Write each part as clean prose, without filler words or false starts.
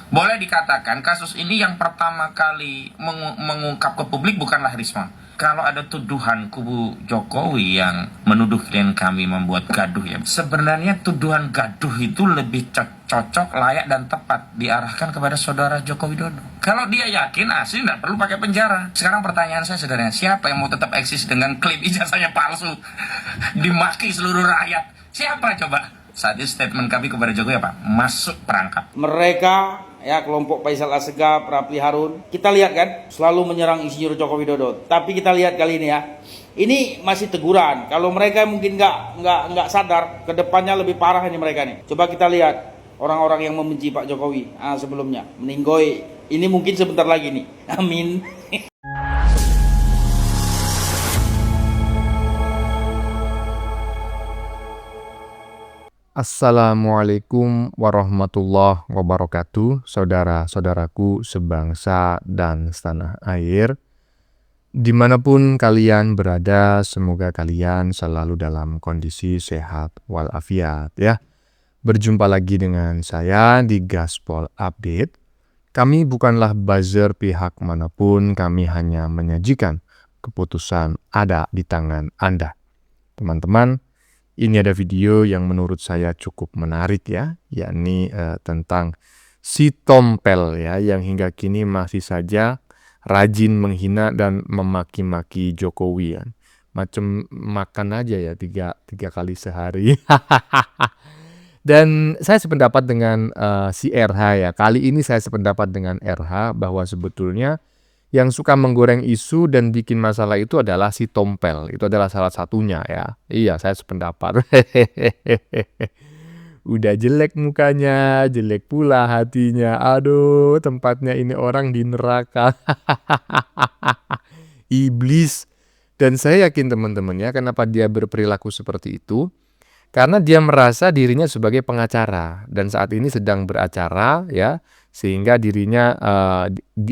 Boleh dikatakan kasus ini yang pertama kali mengungkap ke publik bukanlah Risma. Kalau ada tuduhan kubu Jokowi yang menuduh klien kami membuat gaduh ya, sebenarnya tuduhan gaduh itu lebih cocok, layak, dan tepat diarahkan kepada saudara Joko Widodo. Kalau dia yakin asli nggak perlu pakai penjara. Sekarang pertanyaan saya sederhana, siapa yang mau tetap eksis dengan klaim ijazahnya palsu, dimaki seluruh rakyat? Siapa coba? Saat ini statement kami kepada Jokowi apa? Masuk perangkap. Mereka ya kelompok Faisal Assegaf, Rapli Harun, kita lihat kan selalu menyerang Insinyur Joko Widodo. Tapi kita lihat kali ini ya, ini masih teguran. Kalau mereka mungkin nggak sadar, kedepannya lebih parah ini mereka nih. Coba kita lihat orang-orang yang membenci Pak Jokowi sebelumnya, meninggoy. Ini mungkin sebentar lagi nih. Amin. Assalamualaikum warahmatullahi wabarakatuh, saudara-saudaraku sebangsa dan setanah air. Dimanapun kalian berada, semoga kalian selalu dalam kondisi sehat walafiat ya. Berjumpa lagi dengan saya di Gaspol Update. Kami bukanlah buzzer pihak manapun, kami hanya menyajikan keputusan ada di tangan Anda. Teman-teman, ini ada video yang menurut saya cukup menarik ya, yakni tentang si Tompel ya, yang hingga kini masih saja rajin menghina dan memaki-maki Jokowi ya. Macam makan aja ya tiga kali sehari. Dan saya sependapat dengan si RH ya. Kali ini saya sependapat dengan RH bahwa sebetulnya yang suka menggoreng isu dan bikin masalah itu adalah si Tompel. Itu adalah salah satunya ya. Iya, saya sependapat. Udah jelek mukanya, jelek pula hatinya. Aduh, tempatnya ini orang di neraka. Iblis. Dan saya yakin teman-teman ya, kenapa dia berperilaku seperti itu? Karena dia merasa dirinya sebagai pengacara dan saat ini sedang beracara ya, sehingga dirinya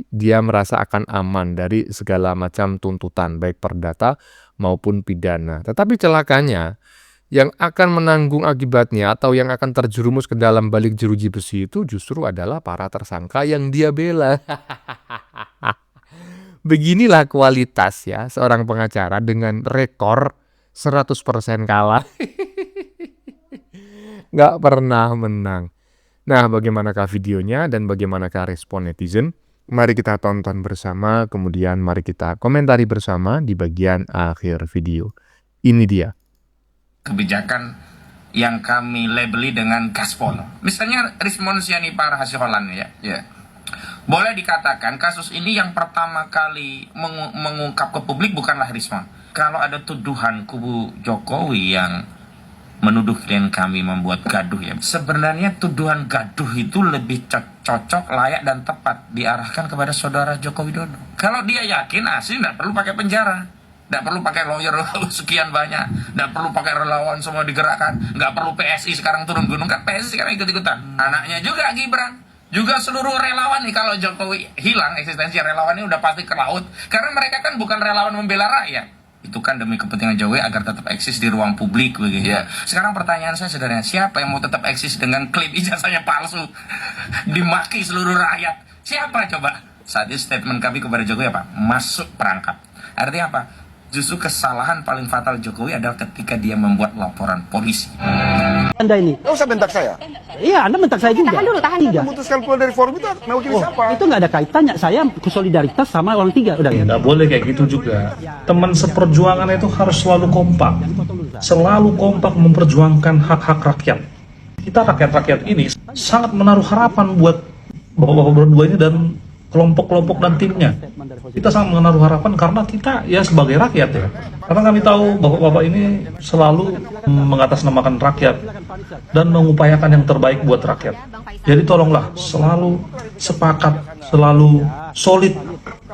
dia merasa akan aman dari segala macam tuntutan baik perdata maupun pidana. Tetapi celakanya yang akan menanggung akibatnya atau yang akan terjerumus ke dalam balik jeruji besi itu justru adalah para tersangka yang dia bela. Beginilah kualitas ya seorang pengacara dengan rekor 100% kalah. Nggak pernah menang. Nah, bagaimanakah videonya dan bagaimanakah respon netizen? Mari kita tonton bersama, kemudian mari kita komentari bersama di bagian akhir video. Ini dia. Kebijakan yang kami labeli dengan gaspol. Misalnya Rismon Sianipar Hasiholan ya. Boleh dikatakan kasus ini yang pertama kali mengungkap ke publik bukanlah Risma. Kalau ada tuduhan kubu Jokowi yang menuduh klien kami membuat gaduh ya, sebenarnya tuduhan gaduh itu lebih cocok, layak, dan tepat diarahkan kepada saudara Joko Widodo. Kalau dia yakin asli nggak perlu pakai penjara, nggak perlu pakai lawyer sekian banyak, nggak perlu pakai relawan semua digerakkan, nggak perlu PSI sekarang turun gunung, kan PSI sekarang ikut-ikutan, anaknya juga Gibran, juga seluruh relawan nih. Kalau Jokowi hilang, eksistensi relawan ini udah pasti ke laut, karena mereka kan bukan relawan membela rakyat, itu kan demi kepentingan Jokowi agar tetap eksis di ruang publik begitu ya. Sekarang pertanyaan saya sederhana, siapa yang mau tetap eksis dengan klaim ijazahnya palsu, dimaki seluruh rakyat? Siapa coba? Saat ini statement kami kepada Jokowi apa? Masuk perangkap. Artinya apa? Justru kesalahan paling fatal Jokowi adalah ketika dia membuat laporan polisi. Anda ini. Nggak usah bentak saya. Iya, Anda bentak saya juga. Tahan dulu. Tiga. Memutuskan keluar dari forum itu mewakili siapa? Itu nggak ada kaitannya. Saya solidaritas sama orang tiga. Udah. Nggak boleh kayak gitu juga. Teman seperjuangan itu harus selalu kompak. Selalu kompak memperjuangkan hak-hak rakyat. Kita rakyat-rakyat ini sangat menaruh harapan buat bapak-bapak berdua ini dan kelompok-kelompok dan timnya. Kita sangat menaruh harapan karena kita ya sebagai rakyat ya. Karena kami tahu bapak-bapak ini selalu mengatasnamakan rakyat dan mengupayakan yang terbaik buat rakyat. Jadi tolonglah selalu sepakat, selalu solid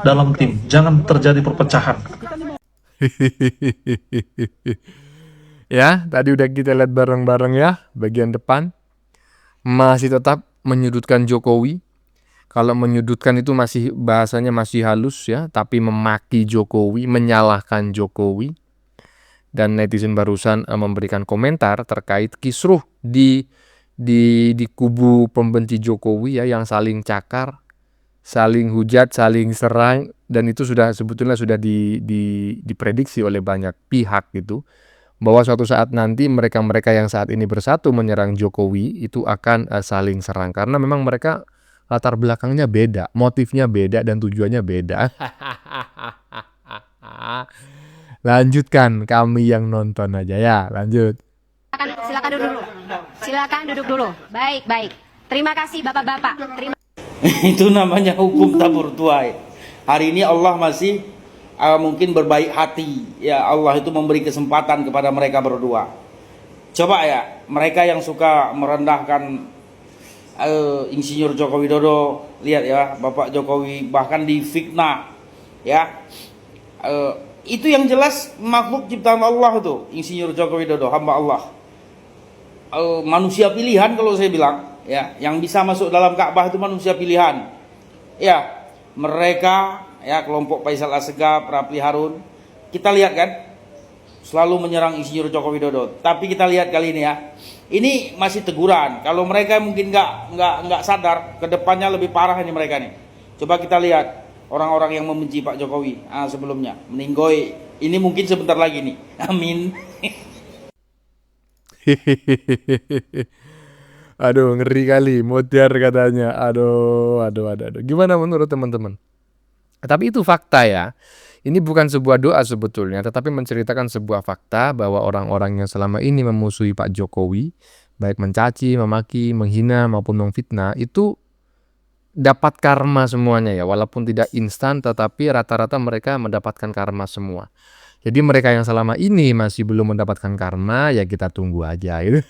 dalam tim. Jangan terjadi perpecahan. Ya, tadi udah kita lihat bareng-bareng ya, bagian depan. Masih tetap menyudutkan Jokowi. Kalau menyudutkan itu masih bahasanya masih halus ya, tapi memaki Jokowi, menyalahkan Jokowi. Dan netizen barusan memberikan komentar terkait kisruh di di kubu pembenci Jokowi ya, yang saling cakar, saling hujat, saling serang, dan itu sebetulnya sudah diprediksi oleh banyak pihak gitu, bahwa suatu saat nanti mereka-mereka yang saat ini bersatu menyerang Jokowi itu akan saling serang, karena memang mereka latar belakangnya beda, motifnya beda, dan tujuannya beda. Lanjutkan, kami yang nonton aja ya, lanjut. Silakan duduk dulu. Silakan duduk dulu. Baik, baik. Terima kasih Bapak-bapak. Itu namanya hukum tabur tuai. Hari ini Allah masih mungkin berbaik hati. Ya, Allah itu memberi kesempatan kepada mereka berdua. Coba ya, mereka yang suka merendahkan Insinyur Joko Widodo, lihat ya, Bapak Jokowi bahkan difitnah, ya. Itu yang jelas makhluk ciptaan Allah tuh, Insinyur Joko Widodo, hamba Allah. Manusia pilihan kalau saya bilang, ya, yang bisa masuk dalam Ka'bah itu manusia pilihan. Ya, mereka, ya, kelompok Faisal Assegaf, Rapli Harun, kita lihat kan, selalu menyerang Insinyur Joko Widodo. Tapi kita lihat kali ini ya, ini masih teguran. Kalau mereka mungkin nggak sadar, kedepannya lebih parah ini mereka nih. Coba kita lihat orang-orang yang membenci Pak Jokowi sebelumnya, meninggoy. Ini mungkin sebentar lagi nih. Amin. Aduh, ngeri kali, modar katanya. Aduh. Gimana menurut teman-teman? Tapi itu fakta ya. Ini bukan sebuah doa sebetulnya, tetapi menceritakan sebuah fakta bahwa orang-orang yang selama ini memusuhi Pak Jokowi, baik mencaci, memaki, menghina maupun memfitnah, itu dapat karma semuanya ya, walaupun tidak instan, tetapi rata-rata mereka mendapatkan karma semua. Jadi mereka yang selama ini masih belum mendapatkan karma, ya kita tunggu aja gitu.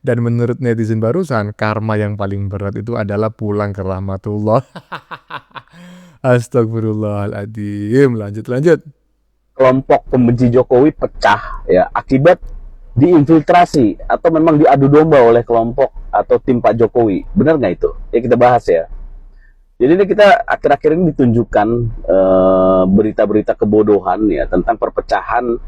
Dan menurut netizen barusan, karma yang paling berat itu adalah pulang ke rahmatullah. Astagfirullahaladzim. Lanjut. Kelompok pembenci Jokowi pecah ya akibat diinfiltrasi atau memang diadu domba oleh kelompok atau tim Pak Jokowi. Benar nggak itu? Ya kita bahas ya. Jadi ini kita akhir-akhir ini ditunjukkan berita-berita kebodohan ya tentang perpecahan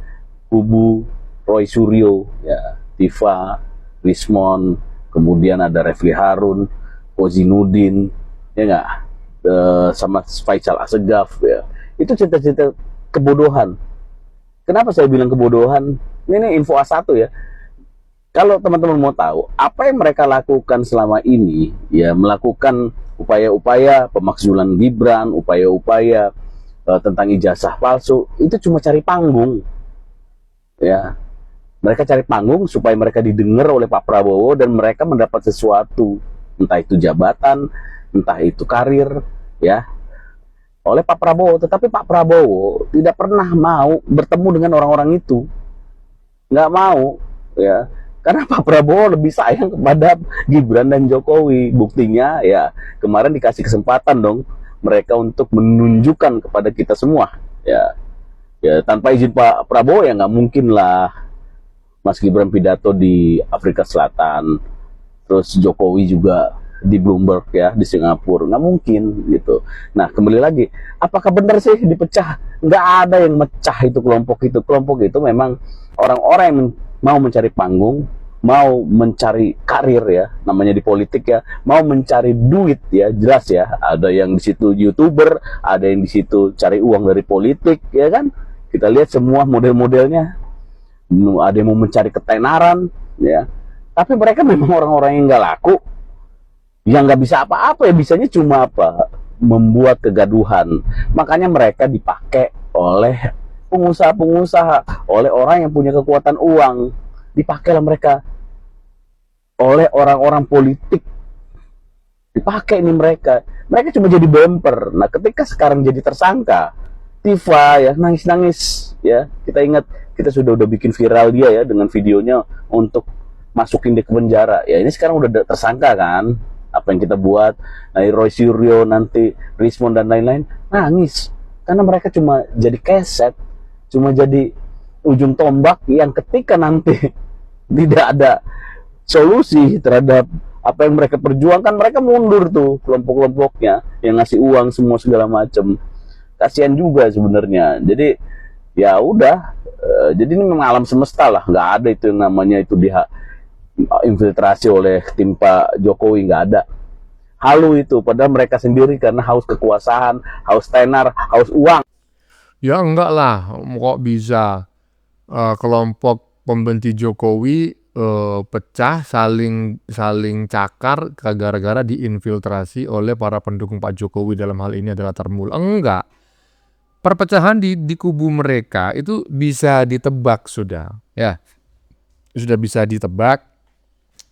kubu Roy Suryo, ya, Tifa, Rismon, kemudian ada Refli Harun, Kozinudin, ya nggak, sama Faisal Assegaf ya. Itu cerita-cerita kebodohan. Kenapa saya bilang kebodohan? Ini info A1 ya. Kalau teman-teman mau tahu apa yang mereka lakukan selama ini, ya melakukan upaya-upaya pemakzulan Gibran, upaya-upaya tentang ijazah palsu, itu cuma cari panggung. Ya. Mereka cari panggung supaya mereka didengar oleh Pak Prabowo dan mereka mendapat sesuatu, entah itu jabatan, entah itu karir, ya, oleh Pak Prabowo. Tetapi Pak Prabowo tidak pernah mau bertemu dengan orang-orang itu. Nggak mau, ya, karena Pak Prabowo lebih sayang kepada Gibran dan Jokowi. Buktinya ya kemarin dikasih kesempatan dong mereka untuk menunjukkan kepada kita semua, ya tanpa izin Pak Prabowo ya nggak mungkin lah Mas Gibran pidato di Afrika Selatan, terus Jokowi juga di Bloomberg ya di Singapura, nggak mungkin gitu. Nah kembali lagi, apakah benar sih dipecah? Nggak ada yang mecah itu kelompok itu. Kelompok itu memang orang-orang yang mau mencari panggung, mau mencari karir ya, namanya di politik ya, mau mencari duit ya, jelas ya. Ada yang di situ YouTuber, ada yang di situ cari uang dari politik ya kan. Kita lihat semua model-modelnya. Ada yang mau mencari ketenaran ya. Tapi mereka memang orang-orang yang nggak laku, yang nggak bisa apa-apa ya, bisanya cuma apa? Membuat kegaduhan. Makanya mereka dipakai oleh pengusaha-pengusaha, oleh orang yang punya kekuatan uang. Dipakailah mereka oleh orang-orang politik. Dipakai ini mereka. Mereka cuma jadi bumper. Nah, ketika sekarang jadi tersangka, Tifa ya nangis-nangis ya. Kita ingat kita sudah bikin viral dia ya dengan videonya untuk masukin dia ke penjara. Ya ini sekarang udah tersangka kan. Apa yang kita buat, nah Roy Suryo, nanti Rismon dan lain-lain, nangis. Karena mereka cuma jadi keset, cuma jadi ujung tombak yang ketika nanti tidak ada solusi terhadap apa yang mereka perjuangkan, mereka mundur tuh kelompok-kelompoknya yang ngasih uang semua segala macam. Kasihan juga sebenarnya. Jadi ya udah, jadi ini memang alam semesta lah, nggak ada itu yang namanya itu infiltrasi oleh tim Pak Jokowi, nggak ada. Halu itu, padahal mereka sendiri karena haus kekuasaan, haus tenar, haus uang. Ya enggak lah, kok bisa kelompok pembenci Jokowi pecah, saling cakar gara-gara diinfiltrasi oleh para pendukung Pak Jokowi, dalam hal ini adalah Tarmul. Enggak. Perpecahan di kubu mereka itu bisa ditebak sudah, ya. Sudah bisa ditebak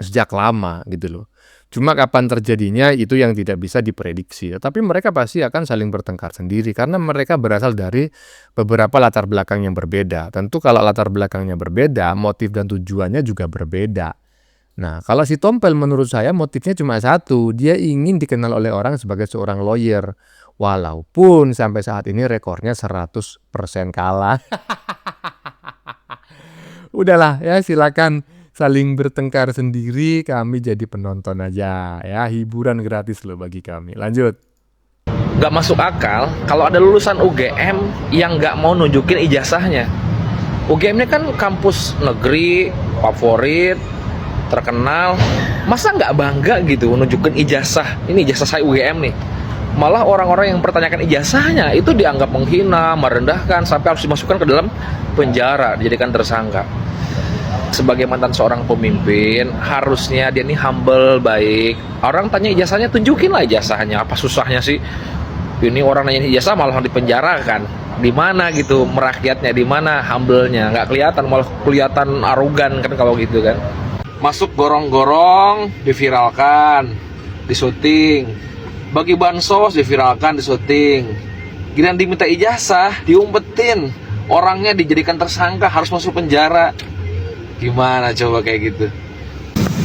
sejak lama gitu loh. Cuma kapan terjadinya itu yang tidak bisa diprediksi. Tapi mereka pasti akan saling bertengkar sendiri karena mereka berasal dari beberapa latar belakang yang berbeda. Tentu kalau latar belakangnya berbeda, motif dan tujuannya juga berbeda. Nah, kalau si Tompel menurut saya motifnya cuma satu, dia ingin dikenal oleh orang sebagai seorang lawyer. Walaupun sampai saat ini rekornya 100% kalah. Udahlah ya, silakan saling bertengkar sendiri, kami jadi penonton aja ya, hiburan gratis loh bagi kami. Lanjut. Nggak masuk akal kalau ada lulusan UGM yang nggak mau nunjukin ijazahnya. UGM ini kan kampus negeri favorit, terkenal, masa nggak bangga gitu nunjukin ijazah, ini ijazah saya UGM nih. Malah orang-orang yang mempertanyakan ijazahnya itu dianggap menghina, merendahkan, sampai harus dimasukkan ke dalam penjara, dijadikan tersangka. Sebagai mantan seorang pemimpin, harusnya dia ini humble, baik. Orang tanya ijazahnya, tunjukin lah ijazahnya. Apa susahnya sih? Ini orang nanya ijazah malah dipenjarakan. Di mana gitu merakyatnya, di mana humble-nya? Nggak kelihatan, malah kelihatan arogan kan kalau gitu kan. Masuk gorong-gorong, diviralkan, disuting. Bagi bansos, diviralkan, disuting. Giliran diminta ijazah, diumpetin. Orangnya dijadikan tersangka, harus masuk penjara. Gimana coba kayak gitu?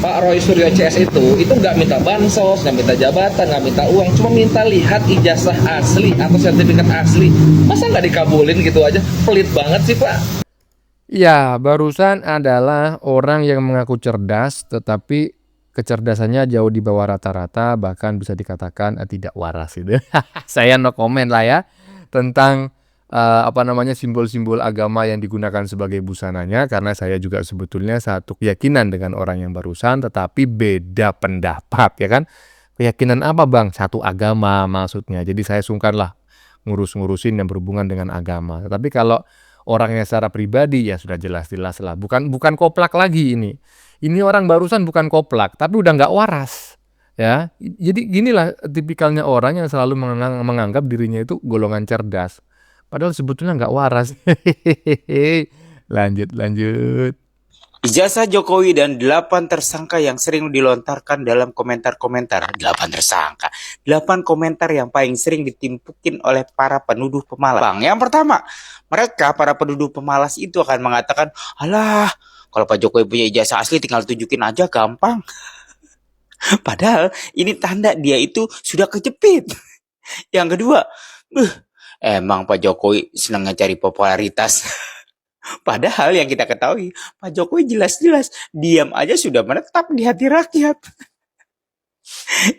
Pak Roy Suryo CS itu nggak minta bansos, nggak minta jabatan, nggak minta uang, cuma minta lihat ijazah asli atau sertifikat asli. Masa nggak dikabulin gitu aja? Pelit banget sih Pak. Ya, barusan adalah orang yang mengaku cerdas, tetapi kecerdasannya jauh di bawah rata-rata, bahkan bisa dikatakan tidak waras gitu. Saya no comment lah ya tentang simbol-simbol agama yang digunakan sebagai busananya, karena saya juga sebetulnya satu keyakinan dengan orang yang barusan, tetapi beda pendapat ya kan. Keyakinan apa bang? Satu agama maksudnya. Jadi saya sungkan lah ngurusin yang berhubungan dengan agama. Tapi kalau orangnya secara pribadi ya sudah jelas-jelas lah. Bukan koplak lagi ini. Ini orang barusan bukan koplak, tapi udah nggak waras. Ya, jadi ginilah tipikalnya orang yang selalu menganggap dirinya itu golongan cerdas. Padahal sebetulnya nggak waras. Lanjut. Ijazah Jokowi dan 8 tersangka yang sering dilontarkan dalam komentar-komentar. 8 tersangka. 8 komentar yang paling sering ditimpukin oleh para penuduh pemalas. Bang, yang pertama, mereka para penuduh pemalas itu akan mengatakan, alah, kalau Pak Jokowi punya ijazah asli tinggal tunjukin aja gampang. Padahal ini tanda dia itu sudah kejepit. Yang kedua, emang Pak Jokowi senang cari popularitas. Padahal yang kita ketahui, Pak Jokowi jelas-jelas diam aja sudah menetap di hati rakyat.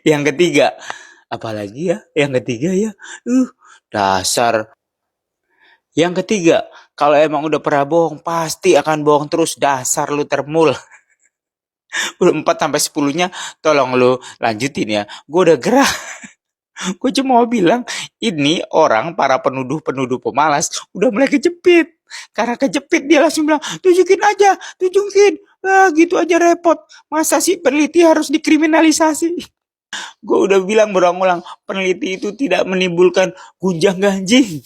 Yang ketiga, apalagi ya? Yang ketiga ya, dasar. Yang ketiga, kalau emang udah pernah bohong, pasti akan bohong terus, dasar lu termul. 4-10-nya tolong lu lanjutin ya. Gue udah gerah. Gue cuma mau bilang, ini orang para penuduh pemalas udah mulai kejepit. Karena kejepit dia langsung bilang, tunjukin aja, tunjukin. Gitu aja repot. Masa sih peneliti harus dikriminalisasi? Gue udah bilang berulang-ulang, peneliti itu tidak menimbulkan gunjang-ganjing.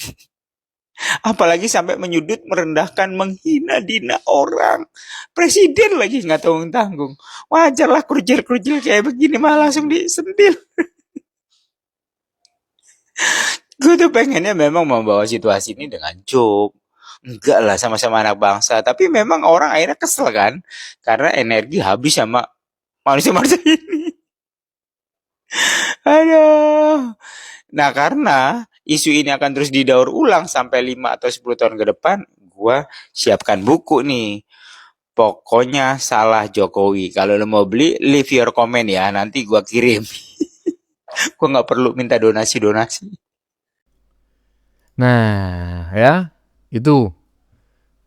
Apalagi sampai menyudut, merendahkan, menghina-dina orang. Presiden lagi nggak tanggung-tanggung. Wajarlah kerujil-kerujil kayak begini malah langsung disentil. Gue tuh pengennya memang membawa situasi ini dengan joke. Enggak lah, sama-sama anak bangsa. Tapi memang orang akhirnya kesel kan. Karena energi habis sama manusia-manusia ini. Aduh. Nah, karena isu ini akan terus didaur ulang sampai 5 atau 10 tahun ke depan, gue siapkan buku nih. Pokoknya salah Jokowi. Kalau lo mau beli, leave your comment ya. Nanti gue kirim. Gue gak perlu minta donasi-donasi. Nah, ya, itu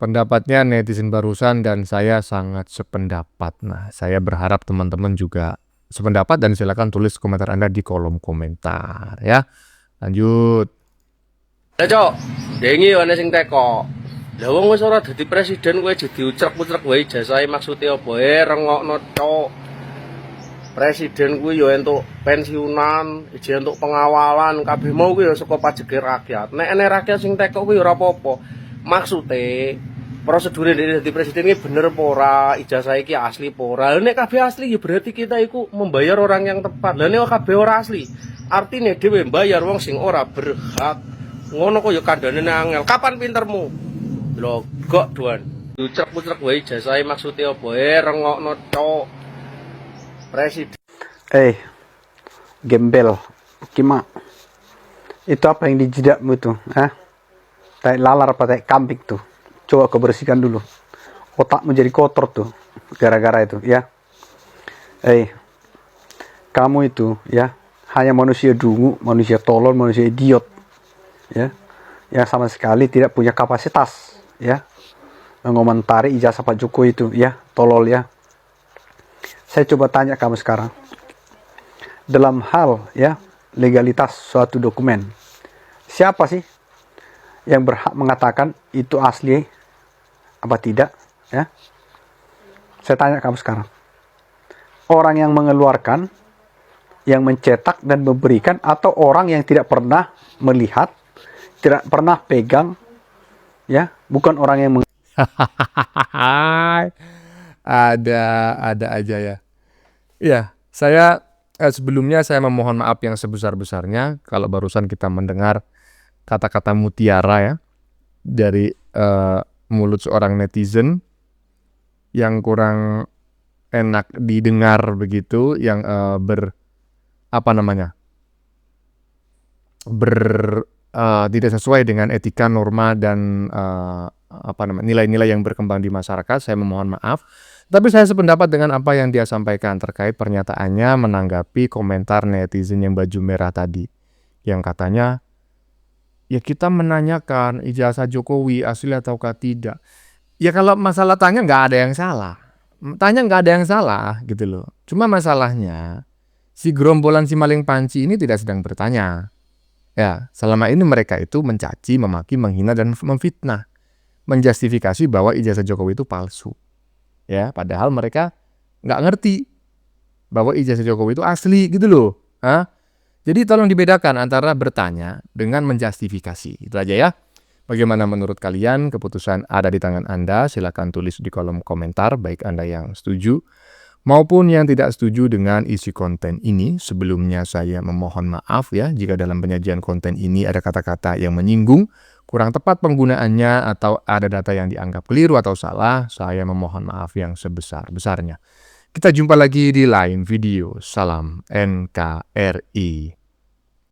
pendapatnya netizen barusan dan saya sangat sependapat. Nah, saya berharap teman-teman juga sependapat dan silakan tulis komentar Anda di kolom komentar ya. Lanjut. Lah cok, dengi ana sing teko. Lah wong wis ora dadi presiden kowe jadi ucrek-ucrek wae ijazahe maksude apa rengokno cok. Presiden kuwi ya entuk pensiunan, iji entuk pengawalan, kabeh mau kuwi ya saka pajeke rakyat. Nek enek rakyat sing teko kuwi ora apa-apa. Maksude prosedur dadi presiden iki bener apa ora, ijazah iki asli apa ora. Nek kabeh asli ya berarti kita iku membayar orang yang tepat. Lah nek kabeh ora asli, artine dhewe mbayar wong sing ora berhak. Ngono kok ya kandhane angel. Kapan pintermu? Lho, gok duan. Ucrek-ucrek wae ijazahe maksude apa rengokno cok. Presiden. Gembel, Kima. Itu apa yang di jidatmu itu? Tai lalar apa tai kambing tuh? Coba kau bersihkan dulu. Otakmu jadi kotor tuh, gara-gara itu, ya. Kamu itu, ya, hanya manusia dungu, manusia tolol, manusia idiot, ya, yang sama sekali tidak punya kapasitas, ya, mengomentari ijazah Pak Jokowi itu, ya, tolol, ya. Saya coba tanya kamu sekarang, dalam hal ya legalitas suatu dokumen, siapa sih yang berhak mengatakan itu asli apa tidak? Ya, saya tanya kamu sekarang, orang yang mengeluarkan, yang mencetak dan memberikan, atau orang yang tidak pernah melihat, tidak pernah pegang, ya, bukan orang yang ada aja ya. Ya, saya sebelumnya saya memohon maaf yang sebesar-besarnya kalau barusan kita mendengar kata-kata mutiara ya dari mulut seorang netizen yang kurang enak didengar begitu, yang tidak sesuai dengan etika, norma dan nilai-nilai yang berkembang di masyarakat. Saya memohon maaf. Tapi saya sependapat dengan apa yang dia sampaikan terkait pernyataannya menanggapi komentar netizen yang baju merah tadi. Yang katanya, ya kita menanyakan ijazah Jokowi asli ataukah tidak. Ya kalau masalah tanya nggak ada yang salah. Tanya nggak ada yang salah gitu loh. Cuma masalahnya, si gerombolan si maling panci ini tidak sedang bertanya. Ya, selama ini mereka itu mencaci, memaki, menghina, dan memfitnah. Menjustifikasi bahwa ijazah Jokowi itu palsu. Ya, padahal mereka nggak ngerti bahwa ijazah Jokowi itu asli gitu loh. Jadi tolong dibedakan antara bertanya dengan menjustifikasi. Itu aja ya. Bagaimana menurut kalian? Keputusan ada di tangan Anda. Silakan tulis di kolom komentar, baik Anda yang setuju maupun yang tidak setuju dengan isi konten ini. Sebelumnya saya memohon maaf ya jika dalam penyajian konten ini ada kata-kata yang menyinggung, kurang tepat penggunaannya, atau ada data yang dianggap keliru atau salah. Saya memohon maaf yang sebesar-besarnya. Kita jumpa lagi di lain video. Salam NKRI.